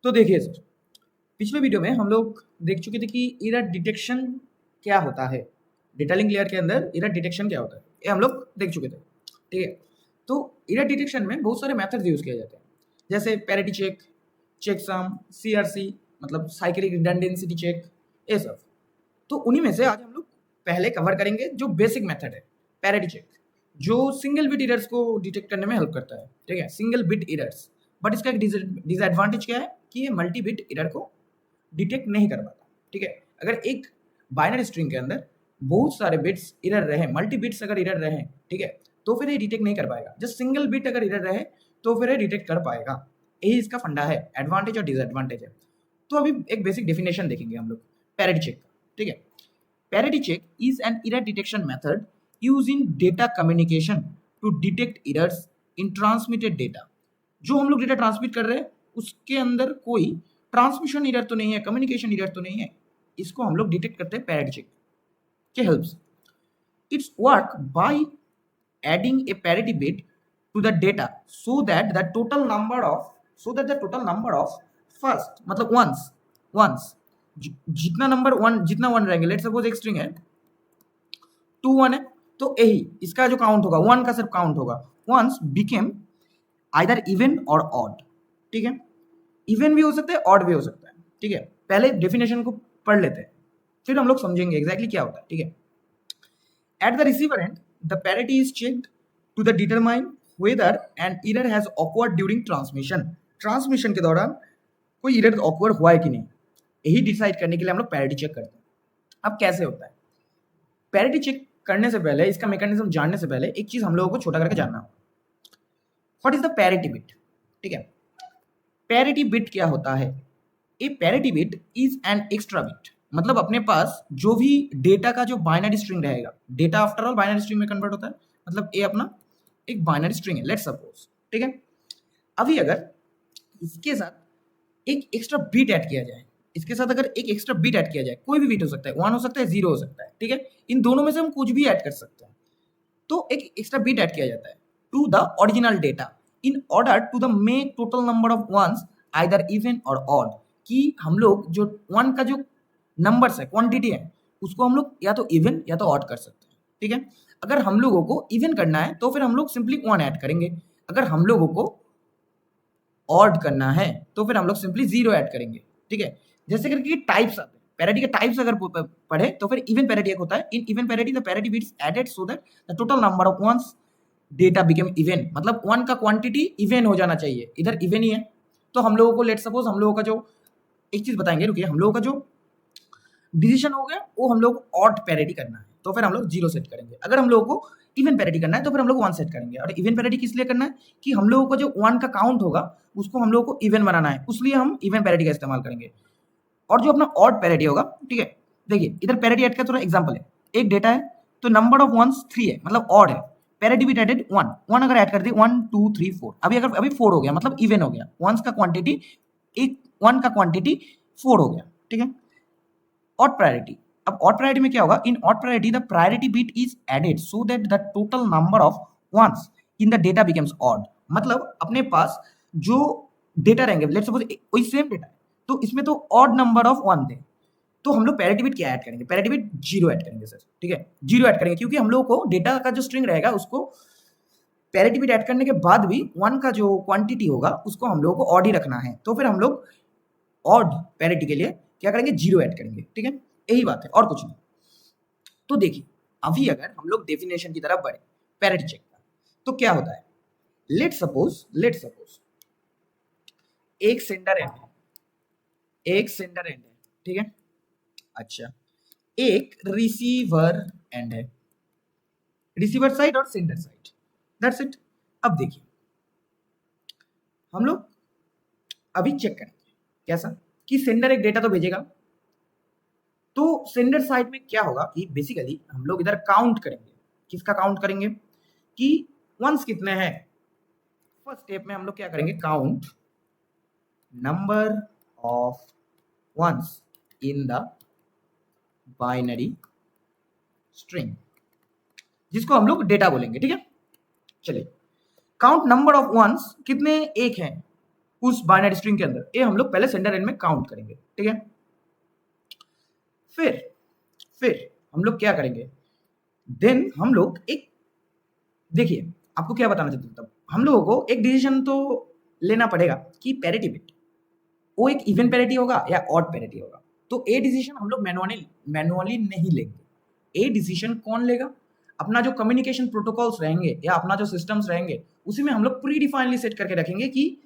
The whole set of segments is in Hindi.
तो देखिए सर, पिछले वीडियो में हम लोग देख चुके थे कि एरर डिटेक्शन क्या होता है, डेटा लिंक लेयर के अंदर एरर डिटेक्शन क्या होता है, ये हम लोग देख चुके थे। ठीक है, तो एरर डिटेक्शन में बहुत सारे मेथड्स यूज किए जाते हैं, जैसे पैरिटी चेक, चेकसम, सीआरसी मतलब साइक्लिक रिडंडेंसी चेक, ये सब। तो उन्हीं में से आज हम लोग पहले कवर करेंगे जो बेसिक मेथड है पैरिटी चेक, जो सिंगल बिट एरर्स को डिटेक्ट करने में हेल्प करता है। ठीक है, सिंगल बिट एरर्स, बट इसका एक डिसएडवांटेज क्या है कि ये मल्टी बिट एरर को डिटेक्ट नहीं कर पाता। ठीक है, अगर एक बाइनरी स्ट्रिंग के अंदर बहुत सारे बिट्स एरर रहे, मल्टी बिट्स अगर एरर रहे, ठीक है, तो फिर ये डिटेक्ट नहीं कर पाएगा। जस्ट सिंगल बिट अगर एरर रहे तो फिर ये डिटेक्ट कर पाएगा। यही इसका फंडा है, एडवांटेज और डिसएडवांटेज है। तो अभी एक बेसिक डेफिनेशन देखेंगे हम लोग पैरिटी चेक का। ठीक है, parity check is an error detection method use in data communication to detect errors in transmitted data. जो हम लोग डेटा ट्रांसमिट कर रहे हैं उसके अंदर कोई ट्रांसमिशन एरर तो नहीं है, कम्युनिकेशन एरर तो नहीं है, इसको हम लोग डिटेक्ट करते हैं पैरिटी चेक के हेल्प से। It's work by adding a parity bit to the data so that the total number of first मतलब वंस जितना नंबर वन, जितना वन रहेंगे, लेट्स सपोज एक स्ट्रिंग है 2 1 है, तो यही इसका जो काउंट होगा वन का सिर्फ काउंट होगा, once became either even or odd. ठीक है, इवन भी हो सकता है, ऑड भी हो सकता है। ठीक है, पहले डेफिनेशन को पढ़ लेते हैं, फिर हम लोग समझेंगे एग्जैक्टली क्या होता है। ठीक है, at the receiver end the parity is checked to the determine whether an error has occurred during transmission के दौरान कोई एरर ऑकवर्ड हुआ है कि नहीं, यही डिसाइड करने के लिए हम लोग पैरिटी चेक करते हैं। अब कैसे होता है पैरिटी चेक करने से पहले, इसका मैकेनिज्म जानने से पहले एक चीज हम लोगों को छोटा करके जानना होगा, what is the parity bit. ठीक है, पैरिटी बिट क्या होता है? A parity bit is an extra bit, मतलब अपने पास जो भी डेटा का जो बाइनरी स्ट्रिंग रहेगा, data after all binary string में कन्वर्ट होता है, मतलब ये अपना एक बाइनरी स्ट्रिंग है, लेट्स सपोज। ठीक है, अभी अगर इसके साथ एक एक्स्ट्रा बिट ऐड किया जाए, इसके साथ अगर एक एक्स्ट्रा बिट ऐड किया जाए, कोई भी बिट हो सकता है, 1 हो सकता है, 0 हो सकता है। ठीक है, इन दोनों में से हम कुछ भी ऐड कर सकते हैं, तो एक एक्स्ट्रा बिट ऐड किया जाता है to the original data in order to the make total number of ones either even or odd, कि हम लोग जो वन का जो नंबर्स है, क्वांटिटी है, उसको हम लोग या तो इवन या तो ऑड कर सकते हैं। ठीक है, अगर हम लोगों को इवन करना है तो फिर हम लोग सिंपली 1 ऐड करेंगे, अगर हम लोगों को ऑड करना है तो फिर हम लोग सिंपली 0 ऐड करेंगे। ठीक है, जैसे करके टाइप्स आते हैं, पैरिटी के टाइप्स अगर पढ़े तो फिर इवन पैरिटी एक होता है, in even parity the parity bits added so that the total number of ones data become even, मतलब 1 का क्वांटिटी इवन हो जाना चाहिए, इधर इवन ही है। तो हम लोगों को लेट सपोज हम लोगों का जो एक चीज बताएंगे, रुकिए, हम लोगों का जो डिसीजन हो गया वो हम लोग ऑड पैरिटी करना है तो फिर हम लोग 0 सेट करेंगे, अगर हम लोगों को इवन पैरिटी करना है तो फिर हम लोग 1 सेट करेंगे। और इवन पैरिटी किस लिए करना है कि हम लोगों को जो 1 का काउंट होगा उसको हम लोगों को इवन बनाना है, इसलिए हम इवन पैरिटी का इस्तेमाल करेंगे। और जो अपना ऑड पैरिटी होगा, ठीक है, देखिए इधर पैरिटी ऐड का थोड़ा एग्जांपल है, एक डेटा है तो नंबर ऑफ वंस 3 है, मतलब ऑड है, पैरिटी बिट एडेड 1 अगर ऐड कर दी 1 2 3 4, अभी 4 हो गया, मतलब इवन हो गया, वंस का क्वांटिटी एक 1 का क्वांटिटी 4 हो गया। ठीक है, ऑड प्रायोरिटी, अब ऑड प्रायोरिटी में क्या होगा, in odd priority the priority bit is added so that the total number of ones in the data becomes odd, मतलब अपने पास जो डेटा रहेंगे, लेट्स सपोज वही सेम डेटा है तो इसमें तो ऑड नंबर ऑफ 1 थे, तो हम लोग पैरिटी बिट क्या ऐड करेंगे, पैरिटी बिट 0 ऐड करेंगे सर। ठीक है, 0 ऐड करेंगे क्योंकि हम लोग को डेटा का जो स्ट्रिंग रहेगा उसको पैरिटी बिट ऐड करने के बाद भी 1 का जो क्वांटिटी होगा उसको हम लोग को ऑड ही रखना है, तो फिर हम लोग ऑड पैरिटी के लिए क्या करेंगे, 0 ऐड करेंगे। ठीक है, यही बात है और कुछ नहीं। तो देखिए अभी अगर हम लोग डेफिनेशन की तरफ बढ़े पैरिटी चेक का, तो क्या होता है, लेट सपोज एक सेंडर एंड है, ठीक है, अच्छा एक रिसीवर एंड है, रिसीवर साइड और सेंडर साइड, दैट्स इट। अब देखिए हम लोग अभी चेक करेंगे कैसा कि सेंडर एक डेटा तो भेजेगा, तो सेंडर साइड में क्या होगा कि बेसिकली हम लोग इधर काउंट करेंगे, किसका काउंट करेंगे कि वंस कितने हैं। फर्स्ट स्टेप में हम लोग क्या करेंगे, count number of ones in the binary string, जिसको हम लोग डेटा बोलेंगे। ठीक है, चलिए काउंट नंबर ऑफ वंस, कितने एक हैं, उस बाइनरी स्ट्रिंग के अंदर, ये हम लोग पहले सेंडर एंड में काउंट करेंगे, ठीक है। फिर हम लोग क्या करेंगे, देन हम लोग एक, देखिए आपको क्या बताना चाहता हूँ, तब हम लोगों को एक डिसीजन तो लेना पड़ेगा कि पैरिटी बिट वो एक इवन पैरिटी होगा या ऑड पैरिटी होगा। तो ए डिसीजन हम लोग मैनुअली नहीं लेंगे। ए डिसीजन कौन लेगा, अपना जो कम्युनिकेशन प्रोटोकॉल्स रहेंगे या अपना जो सिस्टम्स रहेंगे उसी में हम लोग प्री डिफाइनली सेट करके रखेंगे कि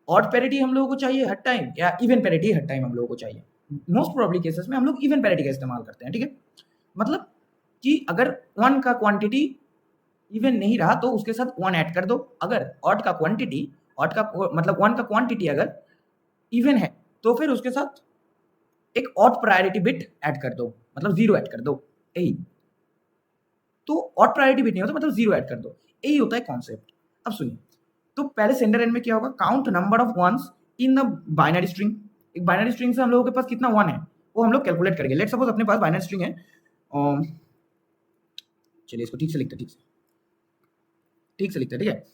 ऑड पैरिटी हम लोगों को चाहिए हर टाइम या इवन पैरिटी हर टाइम हम लोगों को चाहिए। मोस्ट प्रोबेबली केसेस में हम लोग इवन पैरिटी का इस्तेमाल करते हैं, ठीक है। मतलब कि अगर वन का क्वांटिटी इवन नहीं रहा तो उसके साथ वन ऐड कर दो, अगर ऑड का क्वांटिटी, ऑड का मतलब वन का क्वांटिटी अगर इवन है तो फिर उसके साथ एक ऑड प्रायोरिटी बिट ऐड कर दो, मतलब जीरो ऐड कर दो, यही। तो ऑड प्रायोरिटी बिट नहीं होता, मतलब जीरो ऐड कर दो, यही होता है कॉन्सेप्ट। अब सुनिए, तो पहले सेंडर एंड में क्या होगा, count number of ones in the binary string. एक बाइनरी स्ट्रिंग से हम लोगों के पास कितना वन है वो हम लोग कैलकुलेट करेंगे। लेट सपोज अपने पास बाइनरी स्ट्रिंग है, चलिए इसको ठीक से लिखते, ठीक से लिखते, ठीक है।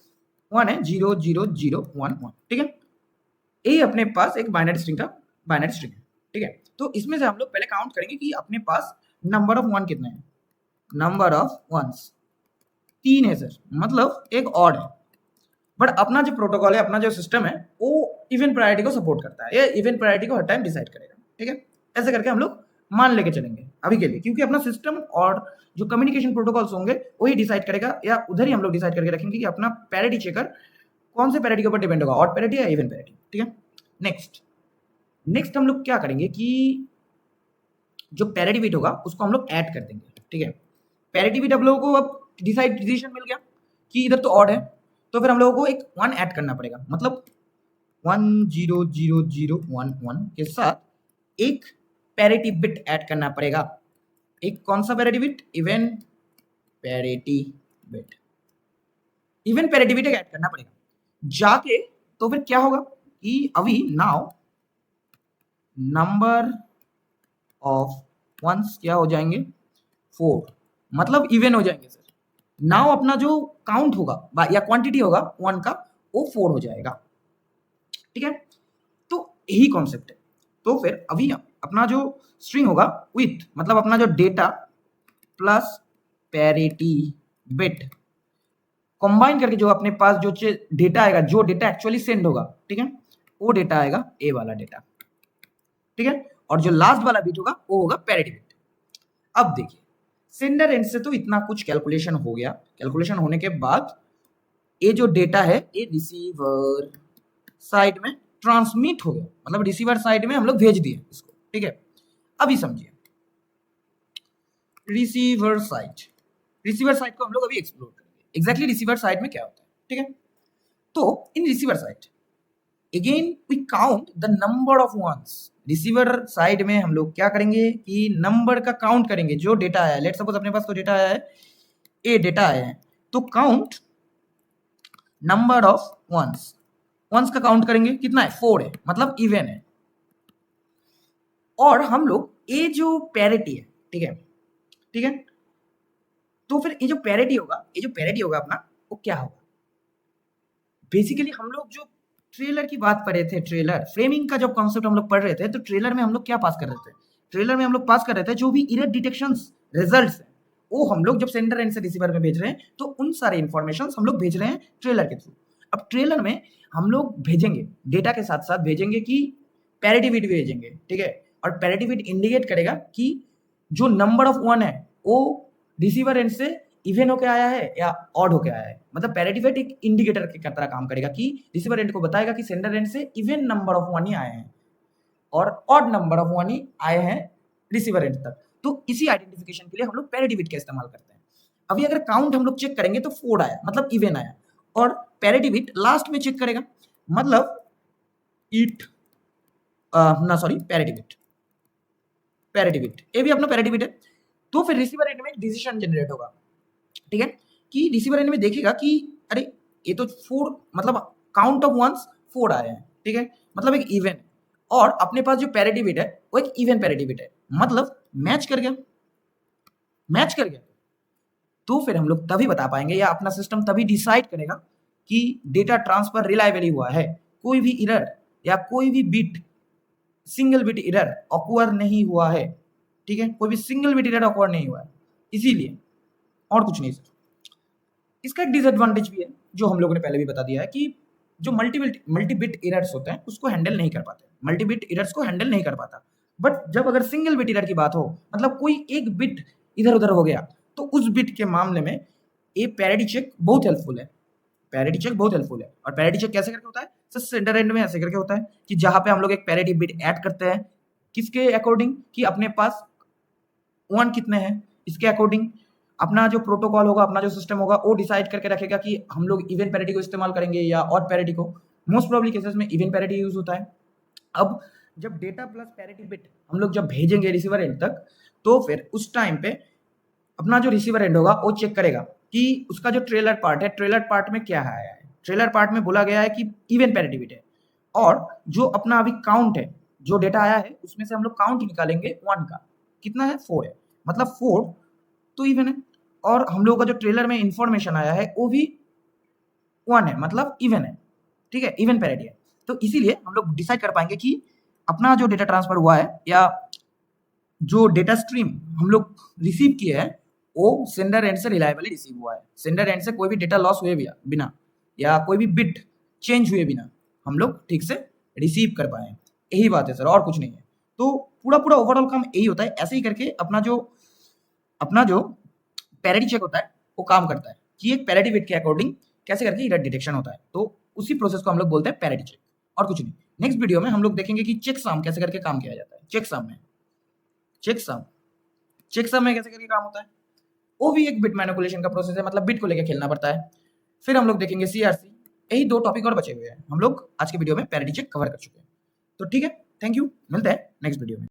वन है 00011, ठीक है। ये अपने पास एक बाइनरी स्ट्रिंग है, ठीक है। तो इसमें से हम लोग पहले काउंट करेंगे कि अपने पास नंबर ऑफ वन कितने हैं। नंबर ऑफ वंस 3 है सर, मतलब एक ऑड है। बट अपना जो प्रोटोकॉल है, अपना जो सिस्टम है वो इवन प्रायोरिटी को सपोर्ट करता है, ये इवन प्रायोरिटी को हर टाइम डिसाइड करेगा, ठीक है। ऐसे करके हम लोग मान लेके चलेंगे अभी के लिए, क्योंकि अपना सिस्टम और जो कम्युनिकेशन प्रोटोकॉल्स होंगे वही डिसाइड करेगा, या उधर ही हम लोग डिसाइड करके रखेंगे कि अपना पैरिटी चेकर कौन से पैरिटी के ऊपर डिपेंड होगा, ऑड पैरिटी या इवन पैरिटी, ठीक है। नेक्स्ट हम लोग क्या करेंगे कि जो पैरिटी बिट होगा उसको हम लोग ऐड कर देंगे, ठीक है। पैरिटी बिट हम लोगों को अब डिसीजन मिल गया कि इधर तो ऑड है, तो फिर हम लोगों को एक वन ऐड करना पड़ेगा, मतलब 1000011 के साथ एक पैरिटी बिट ऐड करना पड़ेगा। एक कौन सा parity bit, even parity bit, even parity bit add करना पड़ेगा जाके। तो फिर क्या होगा कि अभी नाउ नंबर ऑफ वंस क्या हो जाएंगे 4, मतलब इवन हो जाएंगे सर। नाउ अपना जो काउंट होगा या क्वांटिटी होगा वन का वो 4 हो जाएगा, ठीक है। तो यही कॉन्सेप्ट है। तो फिर अभी अपना जो स्ट्रिंग होगा विथ, मतलब अपना जो data plus parity bit combine करके जो अपने पास जो डेटा आएगा, जो डेटा एक्चुअली सेंड होगा, ठीक है, वो डेटा आएगा ए वाला डेटा, ठीक है। और जो लास्ट वाला बिट होगा वो होगा पैरिटी बिट। अब देखिए सेंडर एंड से तो इतना कुछ कैलकुलेशन हो गया, कैलकुलेशन होने के बाद ये जो डेटा है ये रिसीवर साइड में ट्रांसमिट हो गया, मतलब रिसीवर साइड में हम लोग भेज दिए इसको, ठीक है। अभी समझिए रिसीवर साइड को हम लोग अभी एक्सप्लोर करेंगे, एग्जैक्टली रिसीवर साइड में क्या होता है, ठीक है। तो in receiver side again we count the number of ones. Receiver side में हम लोग क्या करेंगे कि नंबर का काउंट करेंगे, जो डेटा आया है। लेट सपोज अपने पास तो डेटा आया है, ए डेटा आया है, तो काउंट नंबर ऑफ वंस का काउंट करेंगे, कितना है 4 है, मतलब इवन है। और हम लोग ये जो पैरिटी है, ठीक है, तो फिर ये जो पैरिटी होगा अपना, वो क्या होगा, बेसिकली हम लोग जो ट्रेलर की बात कर रहे थे, ट्रेलर फ्रेमिंग का जब कॉन्सेप्ट हम लोग पढ़ रहे थे, तो ट्रेलर में हम लोग क्या पास कर रहे थे, ट्रेलर में हम लोग पास कर रहे थे जो भी इरर डिटेक्शन रिजल्ट्स है वो हम लोग जब सेंडर एंड से रिसीवर में भेज रहे हैं, तो उन सारे इन्फॉर्मेशन हम लोग भेज रहे हैं ट्रेलर के थ्रू। अब ट्रेलर में हम लोग भेजेंगे, डेटा के साथ साथ भेजेंगे कि पैरिटी बिट भेजेंगे, ठीक है। और पैरिटी बिट इंडिकेट करेगा कि जो नंबर ऑफ वन है वो रिसीवर एंड से इवन होके आया है या ऑड होके आया है, मतलब पैरिटी बिट एक इंडिकेटर की तरह काम करेगा कि रिसीवर एंड को बताएगा कि सेंडर एंड से इवन नंबर ऑफ वन ही आए हैं और ऑड नंबर ऑफ वन ही आए हैं रिसीवर एंड तक। तो इसी आइडेंटिफिकेशन के लिए हम लोग पैरिटी बिट का इस्तेमाल करते हैं। अभी अगर काउंट हम लोग चेक करेंगे तो 4 आया, मतलब इवन आया, और पैरिटी बिट लास्ट में चेक करेगा, मतलब पैरिटी बिट ये भी अपना पैरिटी बिट है। तो फिर रिसीवर एंड में डिसीजन जनरेट होगा, ठीक है, कि रिसीवर एंड में देखेगा कि अरे ये तो 4, मतलब काउंट ऑफ वंस 4 आए हैं, ठीक है, मतलब एक इवन, और अपने पास जो पैरिटी बिट है वो एक इवन पैरिटी बिट है, मतलब मैच कर गया। तो फिर हम लोग तभी बता पाएंगे या अपना सिस्टम तभी डिसाइड करेगा कि डेटा ट्रांसफर रिलायबली हुआ है, कोई भी एरर या कोई भी बिट सिंगल बिट एरर ऑकवर नहीं हुआ है, ठीक है, कोई भी सिंगल बिट एरर ऑकवर नहीं हुआ है, इसीलिए, और कुछ नहीं सर। इसका एक डिसएडवांटेज भी है जो हम लोगों ने पहले भी बता दिया है कि जो मल्टी बिट एरर्स होते हैं उसको हैंडल नहीं कर पाते, मल्टी बिट एरर्स को हैंडल नहीं कर पाता। बट जब अगर सिंगल बिट एरर की बात हो, मतलब कोई एक बिट इधर उधर हो गया, तो उस बिट के मामले में ये पैरिटी चेक बहुत हेल्पफुल है। पैरिटी चेक बहुत हेल्पफुल है। और पैरिटी चेक कैसे करके होता है सर? सेंटर एंड में ऐसे करके होता है कि जहां पे हम लोग एक पैरिटी बिट ऐड करते हैं, किसके अकॉर्डिंग, कि अपने पास 1 कितने हैं इसके अकॉर्डिंग अपना जो प्रोटोकॉल होगा, अपना जो सिस्टम होगा, वो डिसाइड करके रखेगा कि हम लोग इवन पैरिटी को इस्तेमाल करेंगे या ऑड पैरिटी को। मोस्ट प्रोबेबली केसेस में इवन पैरिटी यूज होता है। अब जब डेटा प्लस पैरिटी बिट हम लोग जब भेजेंगे रिसीवर एंड तक, तो फिर उस टाइम पे अपना जो रिसीवर एंड होगा वो चेक करेगा कि उसका जो ट्रेलर पार्ट है, ट्रेलर पार्ट में क्या आया है। ट्रेलर पार्ट में बोला गया है कि इवन पैरिटी बिट है, और जो अपना अभी काउंट है, जो डेटा आया है उसमें से हम लोग काउंट निकालेंगे 1 का, कितना है 4 है, मतलब 4 तो इवन है। और हम लोगों का जो ट्रेलर में इंफॉर्मेशन आया है वो भी 1 है, मतलब इवन है, ठीक है, इवन पैरिटी है। तो इसीलिए हम लोग डिसाइड कर पाएंगे कि अपना जो डेटा ट्रांसफर हुआ है या जो डेटा स्ट्रीम हम लोग रिसीव किए हैं वो सेंडर एंड से रिलायबली रिसीव हुआ है। सेंडर एंड से कोई भी डेटा लॉस हुए बिना या कोई भी बिट चेंज हुए बिना हम लोग ठीक से रिसीव कर पाए, यही बात है सर, और कुछ नहीं है। तो पूरा ओवरऑल काम यही होता है। ऐसे ही करके अपना जो पैरिटी चेक होता है वो काम करता है कि एक पैरिटी बिट के अकॉर्डिंग कैसे करके एरर डिटेक्शन होता है। तो उसी प्रोसेस को हम लोग बोलते हैं पैरिटी चेक, और कुछ नहीं। नेक्स्ट वीडियो में हम लोग देखेंगे कि चेकसम कैसे करके काम किया जाता है। चेकसम में कैसे करके काम होता है, वो भी एक बिट मैनिपुलेशन का प्रोसेस है, मतलब बिट को लेकर खेलना पड़ता है। फिर हम लोग देखेंगे सीआरसी। यही 2 टॉपिक और बचे हुए हैं, हम लोग आज के वीडियो में पैरिटी चेक कवर कर चुके हैं। तो ठीक है, थैंक यू, मिलते हैं नेक्स्ट वीडियो में।